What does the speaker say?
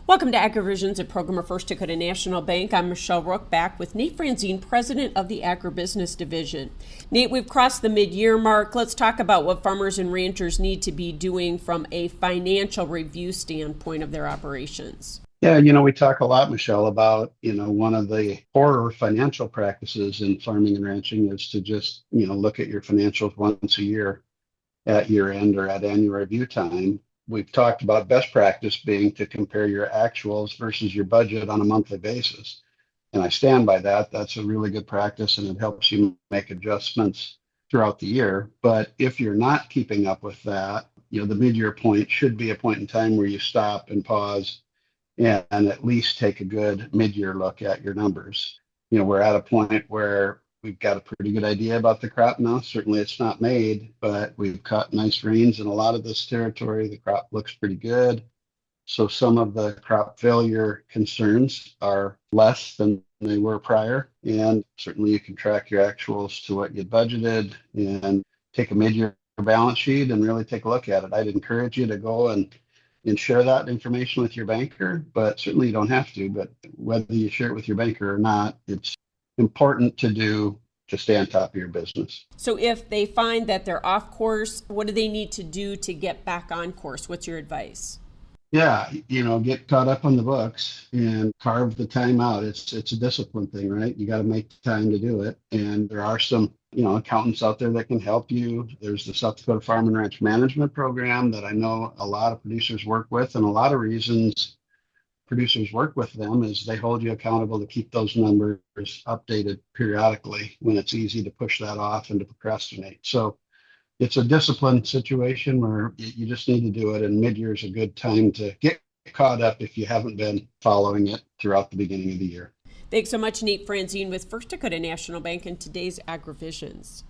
Welcome to AgriVisions, a program of First Dakota National Bank. I'm Michelle Rook, back with Nate Franzén, president of the Agribusiness Division. Nate, we've crossed the mid-year mark. Let's talk about what farmers and ranchers need to be doing from a financial review standpoint of their operations. Yeah, we talk a lot, Michelle, about, one of the core financial practices in farming and ranching is to just, look at your financials once a year at year end or at annual review time. We've talked about best practice being to compare your actuals versus your budget on a monthly basis. And I stand by that. That's a really good practice and it helps you make adjustments throughout the year. But if you're not keeping up with that, the mid-year point should be a point in time where you stop and pause and at least take a good mid-year look at your numbers. We're at a point where we've got a pretty good idea about the crop now. Certainly it's not made, but we've caught nice rains in a lot of this territory. The crop looks pretty good. So some of the crop failure concerns are less than they were prior. And certainly you can track your actuals to what you budgeted and take a mid-year balance sheet and really take a look at it. I'd encourage you to go and share that information with your banker, but certainly you don't have to. But whether you share it with your banker or not, it's important to do to stay on top of your business. So if they find that they're off course, what do they need to do to get back on course? What's your advice? Yeah, get caught up on the books and carve the time out. It's a discipline thing, right? You got to make the time to do it. And there are some, accountants out there that can help you. There's the South Dakota Farm and Ranch Management Program that I know a lot of producers work with, and a lot of reasons producers work with them is they hold you accountable to keep those numbers updated periodically when it's easy to push that off and to procrastinate. So it's a discipline situation where you just need to do it, and mid-year is a good time to get caught up if you haven't been following it throughout the beginning of the year. Thanks so much, Nate Franzén with First Dakota National Bank and today's AgriVisions.